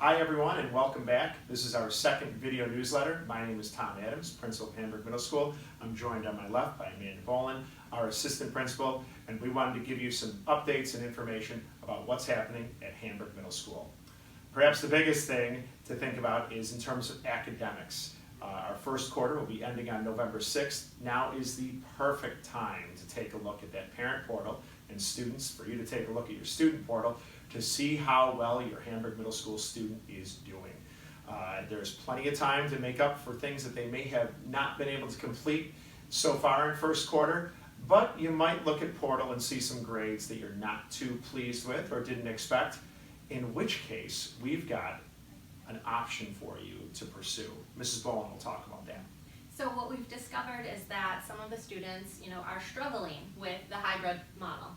Hi everyone and welcome back. This is our second video newsletter. My name is Tom Adams, principal of Hamburg Middle School. I'm joined on my left by Amanda Boland, our assistant principal, and we wanted to give you some updates and information about what's happening at Hamburg Middle School. Perhaps the biggest thing to think about is in terms of academics. Our first quarter will be ending on November 6th. Now is the perfect time to take a look at that parent portal, and students, for you to take a look at your student portal to see how well your Hamburg Middle School student is doing. There's plenty of time to make up for things that they may have not been able to complete so far in first quarter, but you might look at portal and see some grades that you're not too pleased with or didn't expect, in which case we've got an option for you to pursue. Mrs. Bowen will talk about that. So what we've discovered is that some of the students, are struggling with the hybrid model.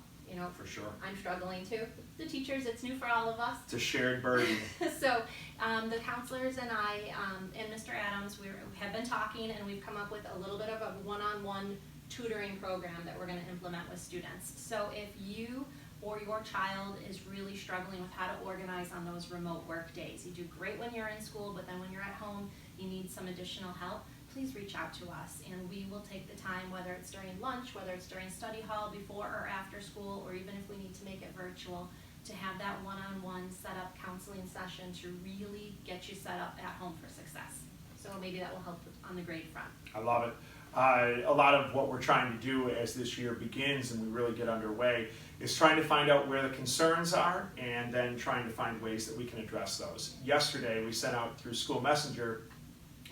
For sure. I'm struggling too. The teachers, it's new for all of us. It's a shared burden. So the counselors and I and Mr. Adams, we have been talking, and we've come up with a little bit of a one-on-one tutoring program that we're going to implement with students. So if you or your child is really struggling with how to organize on those remote work days, you do great when you're in school, but then when you're at home, you need some additional help, please reach out to us, and we will take the time, whether it's during lunch, whether it's during study hall, before or after school, or even if we need to make it virtual, to have that one-on-one set-up counseling session to really get you set up at home for success. So maybe that will help on the grade front. I love it. A lot of what we're trying to do as this year begins and we really get underway is trying to find out where the concerns are and then trying to find ways that we can address those. Yesterday we sent out through School Messenger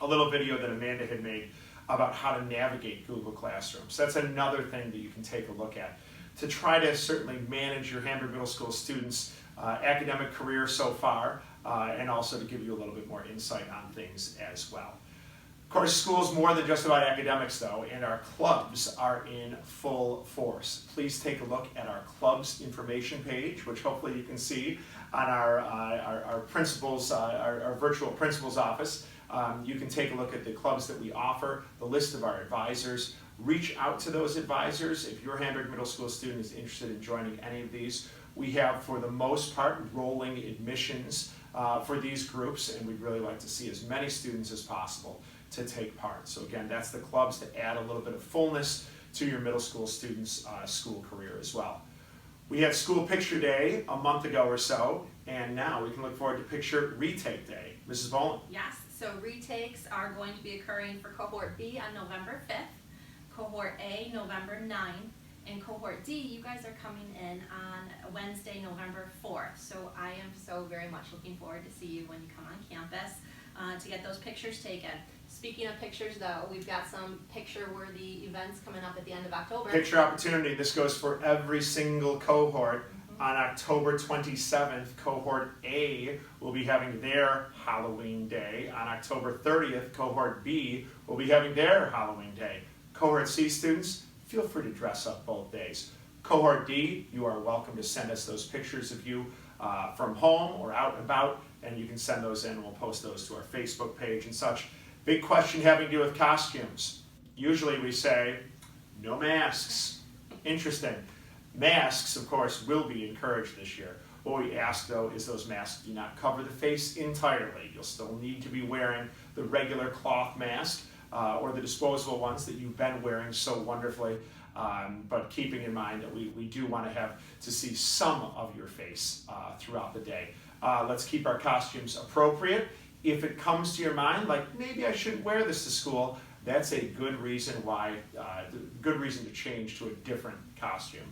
a little video that Amanda had made about how to navigate Google Classroom. So that's another thing that you can take a look at to try to certainly manage your Hamburg Middle School students' academic career so far, and also to give you a little bit more insight on things as well. Of course, school's more than just about academics though, and our clubs are in full force. Please take a look at our clubs information page, which hopefully you can see on our principals, our virtual principal's office. You can take a look at the clubs that we offer, the list of our advisors. Reach out to those advisors if your Hamburg Middle School student is interested in joining any of these. We have, for the most part, rolling admissions for these groups, and we'd really like to see as many students as possible to take part. So again, that's the clubs to add a little bit of fullness to your middle school students' school career as well. We had School Picture Day a month ago or so, and now we can look forward to Picture Retake Day. Mrs. Bowen? Yes, so retakes are going to be occurring for Cohort B on November 5th, Cohort A November 9th, and Cohort D, you guys are coming in on Wednesday, November 4th. So I am so very much looking forward to see you when you come on campus to get those pictures taken. Speaking of pictures though, we've got some picture-worthy events coming up at the end of October. Picture opportunity, this goes for every single cohort. On October 27th, Cohort A will be having their Halloween Day. On October 30th, Cohort B will be having their Halloween Day. Cohort C students, feel free to dress up both days. Cohort D, you are welcome to send us those pictures of you from home or out and about, and you can send those in. We'll post those to our Facebook page and such. Big question having to do with costumes. Usually we say, no masks. Interesting. Masks, of course, will be encouraged this year. What we ask, though, is those masks do not cover the face entirely. You'll still need to be wearing the regular cloth mask or the disposable ones that you've been wearing so wonderfully, but keeping in mind that we do want to see some of your face throughout the day. Let's keep our costumes appropriate. If it comes to your mind, like maybe I shouldn't wear this to school, that's a good reason to change to a different costume.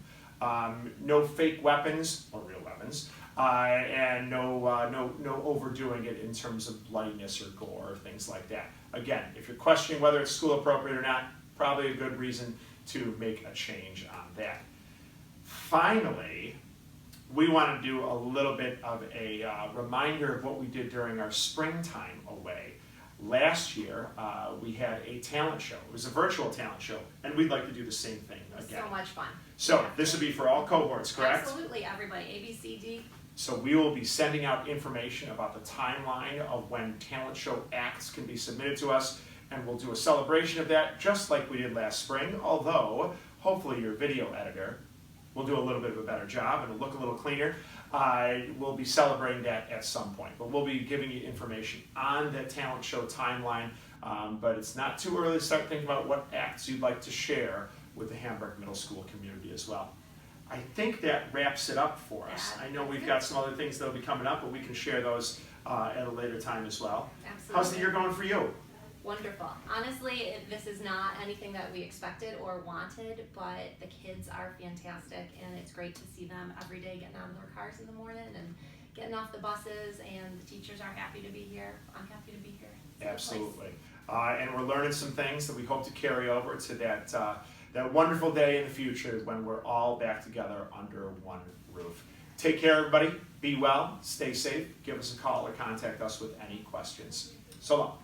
No fake weapons, or real weapons, and no overdoing it in terms of bloodiness or gore or things like that. Again, if you're questioning whether it's school appropriate or not, probably a good reason to make a change on that. Finally, we want to do a little bit of a reminder of what we did during our springtime away. Last year, we had a talent show. It was a virtual talent show, and we'd like to do the same thing again. So much fun. So this would be for all cohorts, correct? Absolutely, everybody, A, B, C, D. So we will be sending out information about the timeline of when talent show acts can be submitted to us, and we'll do a celebration of that just like we did last spring, although hopefully your video editor will do a little bit of a better job and it'll look a little cleaner. we'll be celebrating that at some point. But we'll be giving you information on the talent show timeline. But it's not too early to start thinking about what acts you'd like to share with the Hamburg Middle School community as well. I think that wraps it up for us. I know we've got some other things that'll be coming up, but we can share those at a later time as well. Absolutely. How's the year going for you? Wonderful. Honestly, this is not anything that we expected or wanted, but the kids are fantastic, and it's great to see them every day getting out of their cars in the morning and getting off the buses, and the teachers are happy to be here. I'm happy to be here. It's a good place. Absolutely. And we're learning some things that we hope to carry over to that wonderful day in the future when we're all back together under one roof. Take care, everybody. Be well. Stay safe. Give us a call or contact us with any questions. So long.